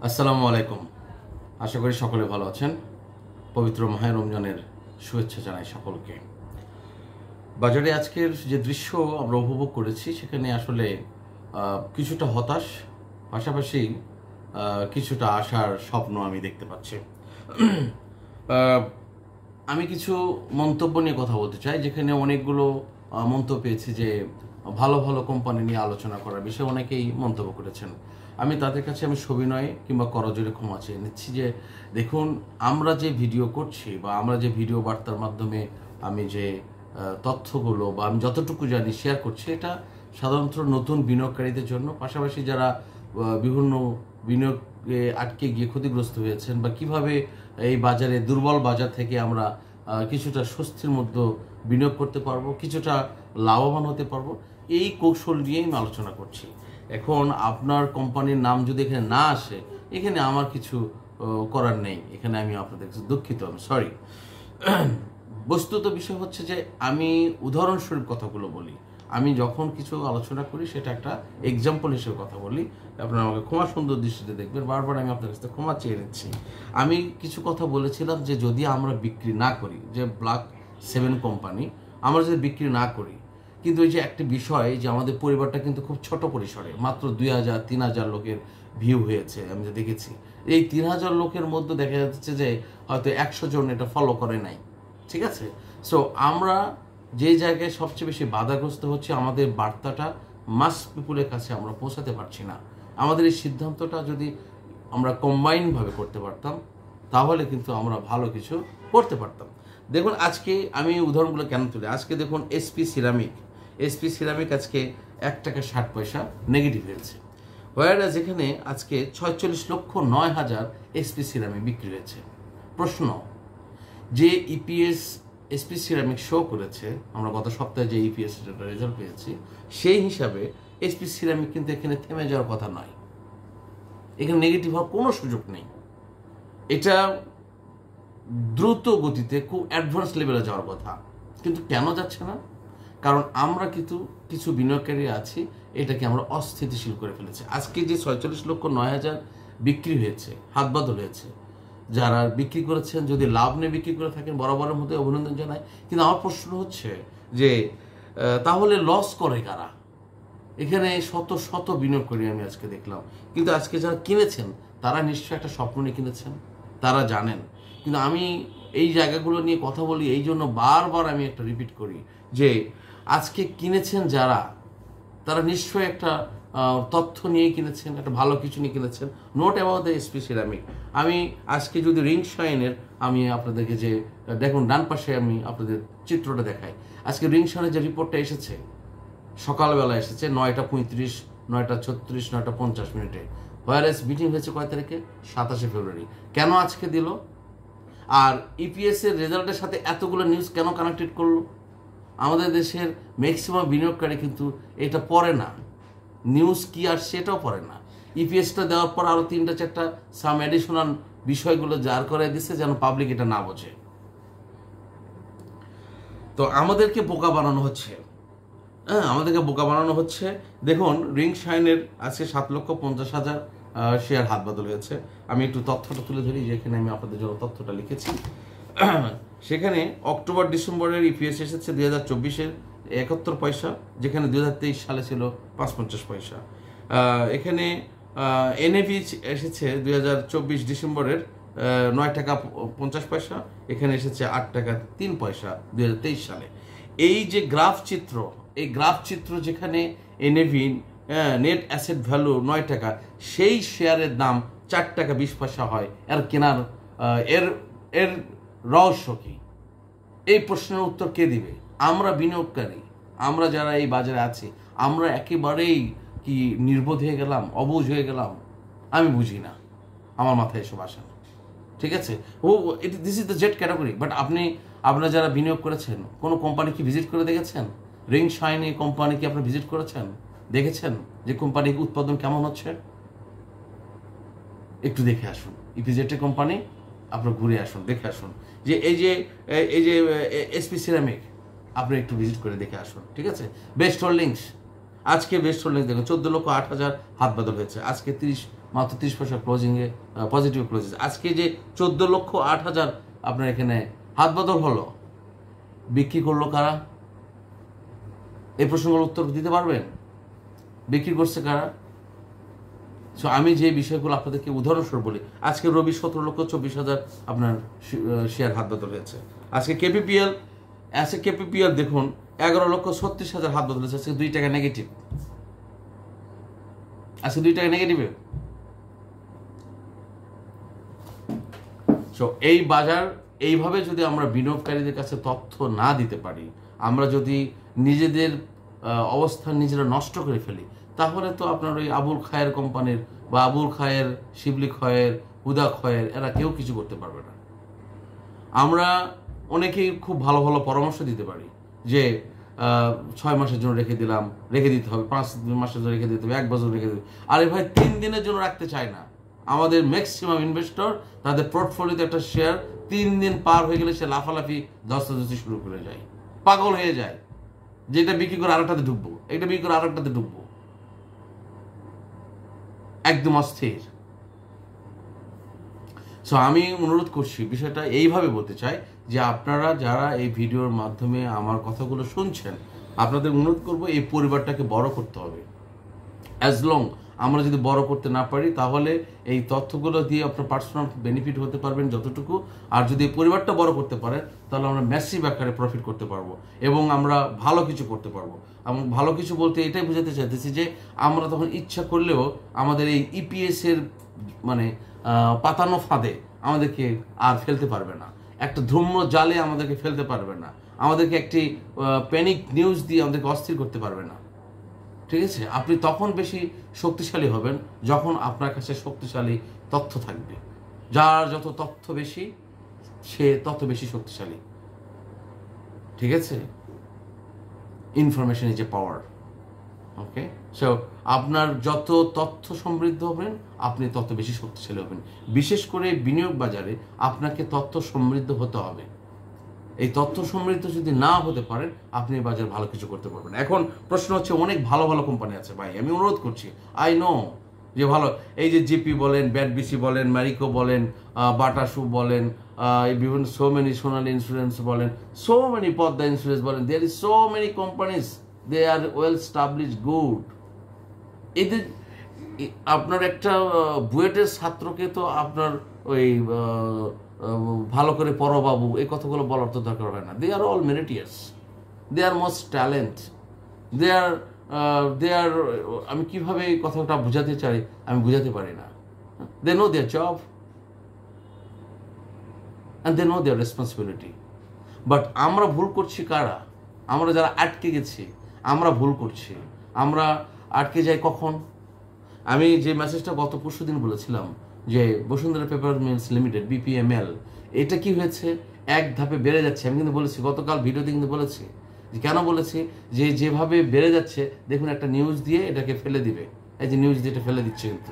আসসালামু আলাইকুম। আশা করি সকলে ভালো আছেন। পবিত্র মাহে রমজানের শুভেচ্ছা জানাই সকলকে। বাজারে আজকের যে দৃশ্য আমরা উপভোগ করেছি সেখানে আসলে কিছুটা হতাশ, পাশাপাশি কিছুটা আশার স্বপ্ন আমি দেখতে পাচ্ছি। আমি কিছু মন্তব্য নিয়ে কথা বলতে চাই, যেখানে অনেকগুলো মন্তব্য পেয়েছি যে ভালো ভালো কোম্পানি নিয়ে আলোচনা করার বিষয়ে অনেকেই মন্তব্য করেছেন। আমি তাদের কাছে সবিনয় কিংবা করজোড়ে ক্ষমা চেয়ে নিচ্ছি যে দেখুন, আমরা যে ভিডিও করছি বা আমরা যে ভিডিও বার্তার মাধ্যমে আমি যে তথ্যগুলো বা আমি যতটুকু জানি শেয়ার করছি, এটা সাধারণত নতুন বিনিয়োগকারীদের জন্য, পাশাপাশি যারা বিভিন্ন বিনিয়োগে আটকে গিয়ে ক্ষতিগ্রস্ত হয়েছেন বা কিভাবে এই বাজারে দুর্বল বাজার থেকে আমরা কিছুটা স্বস্তির মধ্যে বিনিয়োগ করতে পারবো, কিছুটা লাভবান হতে পারবো, এই কৌশল নিয়েই আমি আলোচনা করছি। এখন আপনার কোম্পানির নাম যদি এখানে না আসে, এখানে আমার কিছু করার নেই, এখানে আমি আপনাদের কাছে দুঃখিত, আমি সরি। বস্তুত বিষয় হচ্ছে যে আমি উদাহরণস্বরূপ কথাগুলো বলি। আমি যখন কিছু আলোচনা করি সেটা একটা এক্সাম্পল হিসেবে কথা বলি। আপনারা আমাকে ক্ষমা সুন্দর দৃষ্টিতে দেখবেন, বারবার আমি আপনার কাছে ক্ষমা চেয়ে নিচ্ছি। আমি কিছু কথা বলেছিলাম যে যদি আমরা বিক্রি না করি, যে ব্ল্যাক 7 কোম্পানি আমরা যদি বিক্রি না করি, কিন্তু এই যে একটি বিষয় যে আমাদের পরিবারটা কিন্তু খুব ছোট পরিসরে, মাত্র 2000-3000 লোকের ভিউ হয়েছে। আমি যে দেখেছি এই 3000 লোকের মধ্যে দেখা যাচ্ছে যে হয়তো 100 জন এটা ফলো করে নাই, ঠিক আছে? সো আমরা যে জায়গায় সবচেয়ে বেশি বাধাগ্রস্ত হচ্ছে, আমাদের বার্তাটা মাস পিপুলের কাছে আমরা পৌঁছাতে পারছি না। আমাদের এই সিদ্ধান্তটা যদি আমরা কম্বাইনভাবে করতে পারতাম, তাহলে কিন্তু আমরা ভালো কিছু করতে পারতাম। দেখুন, আজকে আমি উদাহরণগুলো কেন তুলি, আজকে দেখুন এসপি সিরামিক আজকে 1 টাকা 60 পয়সা নেগেটিভ হয়েছে, ওয়ারাজ এখানে আজকে 46,09,000 এসপি সিরামিক বিক্রি হয়েছে। প্রশ্ন, যে ইপিএস এসপি সিরামিক শো করেছে, আমরা গত সপ্তাহে যে ইপিএস রেজাল্ট পেয়েছি, সেই হিসাবে এসপি সিরামিক কিন্তু এখানে থেমে যাওয়ার কথা নয়, এখানে নেগেটিভ হওয়ার কোনো সুযোগ নেই। এটা দ্রুত গতিতে খুব অ্যাডভান্স লেভেলে যাওয়ার কথা, কিন্তু কেন যাচ্ছে না? কারণ আমরা কিন্তু কিছু বিনিয়োগকারী আছি, এটাকে আমরা অস্থিতিশীল করে ফেলেছি। আজকে যে 46,09,000 বিক্রি হয়েছে, হাত বদল হয়েছে, যারা বিক্রি করেছেন যদি লাভ নিয়ে বিক্রি করে থাকেন বরাবরের মধ্যে অভিনন্দন জানাই। কিন্তু আমার প্রশ্ন হচ্ছে যে তাহলে লস করে কারা? এখানে শত শত বিনিয়োগ করি আমি আজকে দেখলাম, কিন্তু আজকে যারা কিনেছেন তারা নিশ্চয়ই একটা স্বপ্ন নিয়ে কিনেছেন, তারা জানেন। কিন্তু আমি এই জায়গাগুলো নিয়ে কথা বলি এই জন্য বারবার আমি একটা রিপিট করি যে আজকে কিনেছেন যারা, তারা নিশ্চয়ই একটা তথ্য নিয়ে কিনেছেন, একটা ভালো কিছু নিয়ে কিনেছেন। Note about the SP ceramic. আমি আজকে যদি রিং শাইনের আমি আপনাদেরকে যে দেখুন ডান পাশে আমি আপনাদের চিত্রটা দেখাই, আজকে রিং শাইনের যে রিপোর্টটা এসেছে সকালবেলা এসেছে 9:35, 9:36, 9:50 ওয়ারএস মিটিং হয়েছে কয় তারিখে? 27 ফেব্রুয়ারি। কেন আজকে দিল? আর ইপিএস এর রেজাল্টের সাথে এতগুলো নিউজ কেন কানেক্টেড করলো? আমাদের দেশের ম্যাক্সিমাম বিনিয়োগকারী কিন্তু এটা পড়ে না, নিউজ কি আর সেটাও পড়ে না। ইপিএসটা দেওয়ার পর আরও 3-4টা সাম অ্যাডিশনাল বিষয়গুলো জার করে দিচ্ছে যেন পাবলিক এটা না বোঝে। তো আমাদেরকে বোকা বানানো হচ্ছে, আমাদেরকে বোকা বানানো হচ্ছে। দেখুন, রিং শাইনের আজকে 7,50,000 শেয়ার হাত বদল হয়েছে। আমি একটু তথ্যটা তুলে ধরি, যেখানে আমি আপনাদের জন্য তথ্যটা লিখেছি। সেখানে অক্টোবর ডিসেম্বরের ইপিএস এসেছে 2024-এর 71 পয়সা, যেখানে 2023 সালে ছিল 5.50 পয়সা। এখানে এনএভি এসেছে 2024 ডিসেম্বরের 9 টাকা 50 পয়সা, এখানে এসেছে 8 টাকা 3 পয়সা 2023 সালে। এই যে গ্রাফ চিত্র, এই গ্রাফ চিত্র যেখানে এনএভি নেট অ্যাসেট ভ্যালু 9 টাকা, সেই শেয়ারের দাম 4 টাকা 20 পয়সা হয়। এর কেনার এর রহস্য কি? এই প্রশ্নের উত্তর কে দিবে? আমরা বিনিয়োগকারী, আমরা যারা এই বাজারে আছি, আমরা একেবারেই কি নির্বোধ হয়ে গেলাম, অবুঝ হয়ে গেলাম? আমি বুঝি না, আমার মাথায় এসব আসে না, ঠিক আছে? This is the Z category. But আপনারা যারা বিনিয়োগ করেছেন, কোনো কোম্পানি কি ভিজিট করে দেখেছেন? রিং শাইন এই কোম্পানি কি আপনি ভিজিট করেছেন, দেখেছেন যে কোম্পানির উৎপাদন কেমন হচ্ছে? একটু দেখে আসুন ইপিজেড কোম্পানি, আপনার ঘুরে আসুন, দেখে আসুন যে এই যে এসপি সিরামিক, আপনি একটু ভিজিট করে দেখে আসুন, ঠিক আছে? বেস্ট হোল্ডিংস, আজকে বেস্ট হোল্ডিংস দেখুন 14,08,000 হাত বদল হয়েছে, আজকে 30 মাত্র 30 পয়সা ক্লোজিংয়ে পজিটিভ ক্লোজেস। আজকে যে 14,08,000 আপনার এখানে হাত বদল হলো, বিক্রি করলো কারা? এই প্রশ্নগুলোর উত্তর দিতে পারবেন? বিক্রি করছে কারা? সো আমি যে বিষয়গুলো আপনাদেরকে উদাহরণস্বরূপ বলি, আজকে রবি 17,24,000 আপনার শেয়ার হাত বদল হয়েছে। আজকে কেপিপিএল দেখুন 11,36,000 হাত বদল হয়েছে। আজকে 2 টাকা নেগেটিভ, আজকে 2 টাকা নেগেটিভে। সো এই বাজার এইভাবে যদি আমরা বিনিয়োগকারীদের কাছে তথ্য না দিতে পারি, আমরা যদি নিজেদের অবস্থান নিজেরা নষ্ট করে ফেলি, তাহলে তো আপনার ওই আবুল খায়ের কোম্পানির বা আবুল খায়ের, শিবলি খয়ের, হুদা খয়ের এরা কেউ কিছু করতে পারবে না। আমরা অনেকেই খুব ভালো ভালো পরামর্শ দিতে পারি যে 6 মাসের জন্য রেখে দিতে হবে, 5 মাসের জন্য রেখে দিতে হবে, 1 বছর রেখে দিতে হবে। আরে ভাই 3 দিনের জন্য রাখতে চায় না। আমাদের ম্যাক্সিমাম ইনভেস্টর তাদের পোর্টফোলিওতে একটা শেয়ার 3 দিন পার হয়ে গেলে সে লাফালাফি ধস্তাধস্তি শুরু করে যায়, পাগল হয়ে যায়, যেটা বিক্রি করে আরেকটাতে ঢুকবো, এটা বিক্রি করে আরেকটাতে ঢুকবো, একদম অস্থির। সো আমি অনুরোধ করছি, বিষয়টা এইভাবে বলতে চাই যে আপনারা যারা এই ভিডিওর মাধ্যমে আমার কথাগুলো শুনছেন, আপনাদের অনুরোধ করব এই পরিবারটাকে বড় করতে হবে। অ্যাজ লং আমরা যদি বড় করতে না পারি, তাহলে এই তথ্যগুলো দিয়ে আপনার পার্সোনাল বেনিফিট হতে পারবেন যতটুকু, আর যদি এই পরিবারটা বড় করতে পারে তাহলে আমরা ম্যাসিভ আকারে প্রফিট করতে পারবো এবং আমরা ভালো কিছু করতে পারবো। এবং ভালো কিছু বলতে এটাই বোঝাতে চাইতেছি যে আমরা তখন ইচ্ছা করলেও আমাদের এই ইপিএসের মানে পাতানো ফাঁদে আমাদেরকে আর ফেলতে পারবে না, একটা ধূম্র জালে আমাদেরকে ফেলতে পারবে না, আমাদেরকে একটি প্যানিক নিউজ দিয়ে আমাদেরকে অস্থির করতে পারবে না। ঠিক আছে? আপনি তখন বেশি শক্তিশালী হবেন যখন আপনার কাছে শক্তিশালী তথ্য থাকবে। যার যত তথ্য বেশি সে তত বেশি শক্তিশালী। ঠিক আছে? Information is a power. Okay, so আপনার যত তথ্য সমৃদ্ধ হবেন আপনি তত বেশি শক্তিশালী হবেন। বিশেষ করে বিনিয়োগ বাজারে আপনাকে তথ্য সমৃদ্ধ হতে হবে। এই তথ্য সমৃদ্ধ যদি না হতে পারেন আপনি বাজার ভালো কিছু করতে পারবেন। এখন প্রশ্ন হচ্ছে, অনেক ভালো ভালো কোম্পানি আছে ভাই, আমি অনুরোধ করছি, আই নো যে ভালো, এই যে জিপি বলেন, ব্যাটবিসি বলেন, ম্যারিকো বলেন, বাটা শু বলেন, বিভিন্ন সো মেনি সোনালী ইন্স্যুরেন্স বলেন, সো মেনি পদ্মা ইন্স্যুরেন্স বলেন, there is so many companies, they are well establish good. এদের আপনার একটা বুয়েটের ছাত্রকে তো আপনার ওই ভালো করে পড়বাবু এই কথাগুলো বলার তো দরকার হয় না। দে আর অল মেরিটিয়াস, দে আর মোস্ট ট্যালেন্ট, দে আর আমি কিভাবে এই কথাটা বোঝাতে চাই আমি বোঝাতে পারি না। They know their job and they know their responsibility. But আমরা ভুল করছি কারা? আমরা যারা আটকে গেছি আমরা ভুল করছি। আমরা আটকে যাই কখন? আমি যে মেসেজটা গত পরশু দিন বলেছিলাম যে Bashundhara paper mills limited BPML, এটা কি হয়েছে, এক ধাপে বেড়ে যাচ্ছে। আমি কিন্তু বলেছি, গতকাল ভিডিওতে কিন্তু বলেছি যে কেন বলেছি, যে যেভাবে বেড়ে যাচ্ছে দেখুন একটা নিউজ দিয়ে এটাকে ফেলে দিবে, এই যে নিউজ দিয়ে এটা ফেলে দিচ্ছে। কিন্তু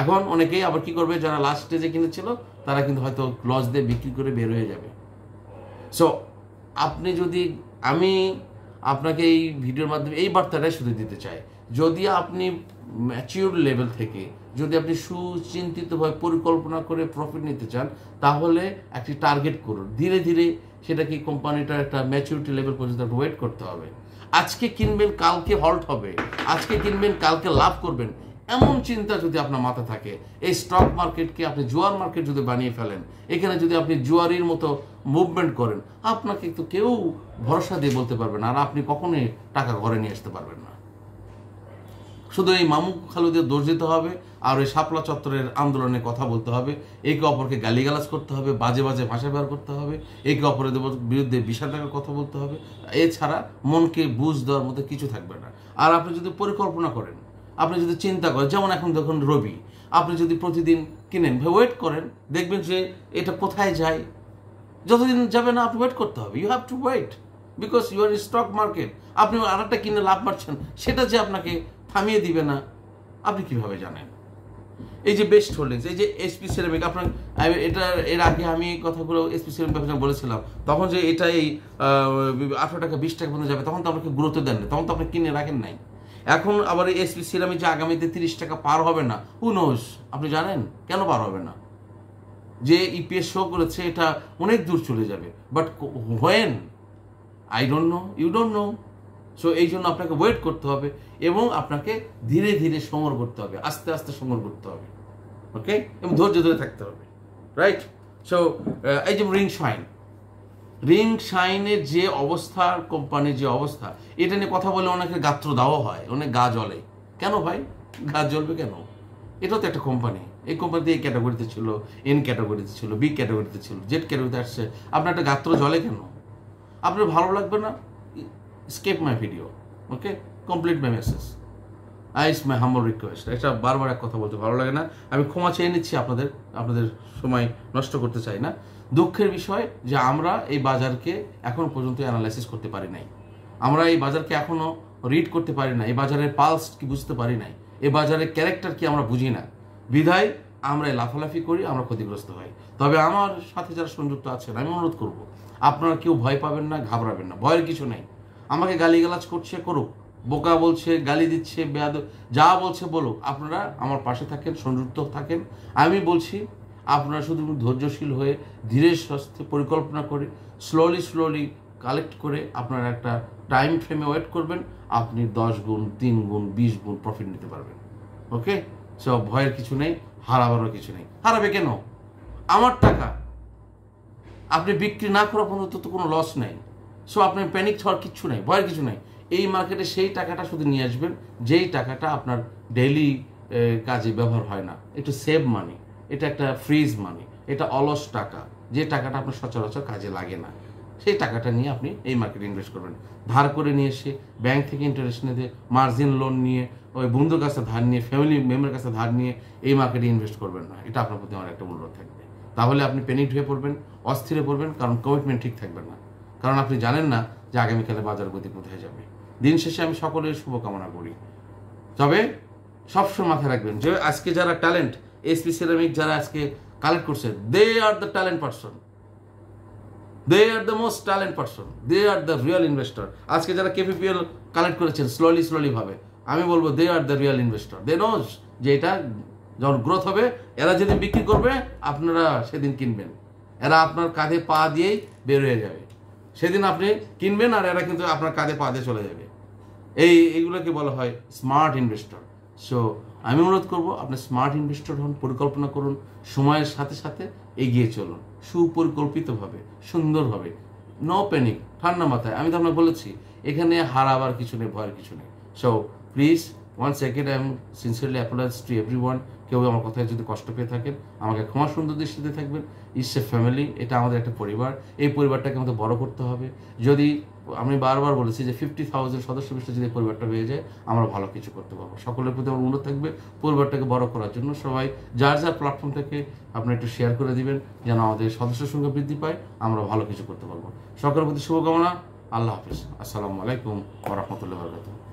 এখন অনেকেই আবার কি করবে, যারা লাস্ট স্টেজে কিনেছিল তারা কিন্তু হয়তো লস দিয়ে বিক্রি করে বের হয়ে যাবে। সো আপনি যদি, আমি আপনাকে এই ভিডিওর মাধ্যমে এই বার্তাটাই শুধু দিতে চাই, যদি আপনি ম্যাচিউর লেভেল থেকে যদি আপনি সুচিন্তিতভাবে পরিকল্পনা করে প্রফিট নিতে চান, তাহলে একটি টার্গেট করুন। ধীরে ধীরে সেটা কি কোম্পানিটার একটা ম্যাচিউরিটি লেভেল পর্যন্ত ওয়েট করতে হবে। আজকে কিনবেন কালকে হল্ট হবে, আজকে কিনবেন কালকে লাভ করবেন, এমন চিন্তা যদি আপনার মাথা থাকে, এই স্টক মার্কেটকে আপনি জুয়ার মার্কেট যদি বানিয়ে ফেলেন, এখানে যদি আপনি জুয়ারির মতো মুভমেন্ট করেন, আপনাকে তো কেউ ভরসা দিয়ে বলতে পারবে না, আর আপনি কখনোই টাকা ঘরে নিয়ে আসতে পারবেন না। শুধু এই মামু খালুদের দোষ দিতে হবে আর ওই শাপলা চত্বরের আন্দোলনের কথা বলতে হবে, একে অপরকে গালিগালাজ করতে হবে, বাজে বাজে ভাষা ব্যবহার করতে হবে, একে অপরের বিরুদ্ধে বিষাদার কথা বলতে হবে। এছাড়া মনকে বুঝ দেওয়ার মতো কিছু থাকবে না। আর আপনি যদি পরিকল্পনা করেন, আপনি যদি চিন্তা করেন, যেমন এখন দেখুন রবি, আপনি যদি প্রতিদিন কিনেন, ওয়েট করেন, দেখবেন যে এটা কোথায় যায়। যতদিন যাবে না আপনি ওয়েট করতে হবে, you have to wait, because you are stock market. আপনি আরেকটা কিনে লাভ পাচ্ছেন, সেটা যে আপনাকে থামিয়ে দিবে না আপনি কিভাবে জানেন? এই যে বেস্ট হোল্ডিংস, এই যে এসপি সিরামিক, আপনার এটা এর আগে আমি কথাগুলো এসপি সিরামিক বলেছিলাম, তখন যে এটা এই 18 টাকা 20 টাকা পর্যন্ত যাবে, তখন তো আপনাকে গুরুত্ব দেন না, তখন তো আপনি কিনে রাখেন নাই। এখন আবার এসপি সিরামিক যে আগামীতে 30 টাকা পার হবে না, হু নোস, আপনি জানেন কেন পার হবে না? যে ইপিএস শো করেছে এটা অনেক দূর চলে যাবে, but when I don't know, you don't know. So এই জন্য আপনাকে ওয়েট করতে হবে এবং আপনাকে ধীরে ধীরে সংগ্রহ করতে হবে, আস্তে আস্তে সংগ্রহ করতে হবে, ওকে, এবং ধৈর্য ধরে থাকতে হবে, রাইট? সো এই যে রিং শাইনের যে অবস্থা, কোম্পানির যে অবস্থা, এটা নিয়ে কথা বলে অনেকের গাত্র দাওয়া হয়, অনেক গা জ্বলে। কেন ভাই গা জ্বলবে কেন? এটাও তো একটা কোম্পানি। এই কোম্পানিতে এই ক্যাটাগরিতে ছিল, এন ক্যাটাগরিতে ছিল, বি ক্যাটাগরিতে ছিল, জেড ক্যাটাগরিতে আসছে, আপনার একটা গাত্র জ্বলে কেন? আপনার ভালো লাগবে না? Skip my video, okay, complete my message, it's my humble request. এটা বারবার এক কথা বলতে ভালো লাগে না, আমি ক্ষমা চেয়ে নিচ্ছি, আপনাদের সময় নষ্ট করতে চাই না। দুঃখের বিষয় যে আমরা এই বাজারকে এখনো পর্যন্ত অ্যানালাইসিস করতে পারি নাই, আমরা এই বাজারকে এখনো রিড করতে পারি না, এই বাজারের পালস কি বুঝতে পারি নাই, এই বাজারের ক্যারেক্টার কি আমরা বুঝি না, বিধায় আমরা লাফালাফি করি, আমরা ক্ষতিগ্রস্ত হই। তবে আমার সাথে যারা সংযুক্ত আছেন, আমি অনুরোধ করব, আপনারা কেউ ভয় পাবেন না, ঘাবড়াবেন না, ভয়ের কিছু নেই। আমাকে গালিগালাজ করছে করুক, বোকা বলছে, গালি দিচ্ছে, যা বলছে বলুক, আপনারা আমার পাশে থাকেন, সংযুক্ত থাকেন। আমি বলছি আপনারা শুধু ধৈর্যশীল হয়ে ধীরে সুস্থে পরিকল্পনা করে স্লোলি কালেক্ট করে আপনারা একটা টাইম ফ্রেমে ওয়েট করবেন, আপনি 10 গুণ, 3 গুণ, 20 গুণ প্রফিট নিতে পারবেন, ওকে? সো ভয়ের কিছু নেই, হারাবারও কিছু নেই। হারাবে কেন? আমার টাকা, আপনি বিক্রি না করা পর্যন্ত তো কোনো লস নেই। সো আপনার প্যানিক হওয়ার কিছু নেই, ভয়ের কিছু নেই। এই মার্কেটে সেই টাকাটা শুধু নিয়ে আসবেন যেই টাকাটা আপনার ডেইলি কাজে ব্যবহার হয় না, একটু সেভ মানি, এটা একটা ফ্রিজ মানি, এটা অলস টাকা, যে টাকাটা আপনার সচরাচর কাজে লাগে না, সেই টাকাটা নিয়ে আপনি এই মার্কেটে ইনভেস্ট করবেন। ধার করে নিয়ে এসে ব্যাংক থেকে ইন্টারেস্ট নিয়ে, মার্জিন লোন নিয়ে, ওই বন্ধুর কাছে ধার নিয়ে, ফ্যামিলি মেম্বারের কাছে ধার নিয়ে এই মার্কেটে ইনভেস্ট করবেন না। এটা আপনার প্রতি আমার একটা অনুরোধ থাকবে। তাহলে আপনি প্যানিক হয়ে পড়বেন, অস্থিরে পড়বেন, কারণ কমিটমেন্ট ঠিক থাকবে না, কারণ আপনি জানেন না যে আগামীকালে বাজার গতি কোথায় যাবে। দিন শেষে আমি সকলের শুভকামনা করি, তবে সবসময় মাথায় রাখবেন যে আজকে যারা ট্যালেন্ট, এসপি সিরামিক যারা আজকে কালেক্ট করছে, they are the talent person, they are the most talent person, they are the real investor. আজকে যারা কেপিপিএল কালেক্ট করেছেন স্লোলি ভাবে, আমি বলবো they are the real investor. They knows যে এটা যখন গ্রোথ হবে, এরা যেদিন বিক্রি করবে আপনারা সেদিন কিনবেন, এরা আপনার কাঁধে পা দিয়েই বের হয়ে যাবে, সেদিন আপনি কিনবেন আর এরা কিন্তু আপনার কাঁধে পা দিয়ে চলে যাবে। এইগুলোকে বলা হয় স্মার্ট ইনভেস্টর। সো আমি অনুরোধ করবো আপনি স্মার্ট ইনভেস্টর হন, পরিকল্পনা করুন, সময়ের সাথে সাথে এগিয়ে চলুন, সুপরিকল্পিতভাবে, সুন্দরভাবে, নো প্যানিক, ঠান্ডা মাথায়। আমি তো আপনাকে বলেছি এখানে হারাবার কিছু নেই, ভয়ের কিছু নেই। So please once second I am sincerely apologize to everyone. কেউ আমার কথায় যদি কষ্ট পেয়ে থাকেন, আমাকে ক্ষমা সুন্দর দৃষ্টিতে থাকবেন। ইটস এ ফ্যামিলি, এটা আমাদের একটা পরিবার, এই পরিবারটাকে আমাদের বড় করতে হবে। যদি আমি বারবার বলেছি যে 50,000 সদস্য বিশিষ্ট যদি পরিবারটা হয়ে যায়, আমরা ভালো কিছু করতে পারবো। সকলের প্রতি আমার অনুরোধ থাকবে পরিবারটাকে বড় করার জন্য সবাই যার প্ল্যাটফর্ম থেকে আপনি একটু শেয়ার করে দিবেন, যেন আমাদের সদস্য সংখ্যা বৃদ্ধি পায়, আমরা ভালো কিছু করতে পারবো। সকলের প্রতি শুভকামনা। আল্লাহ হাফিজ। আসসালামু আলাইকুম ওয়া রাহমাতুল্লাহি ওয়া বারাকাতুহু।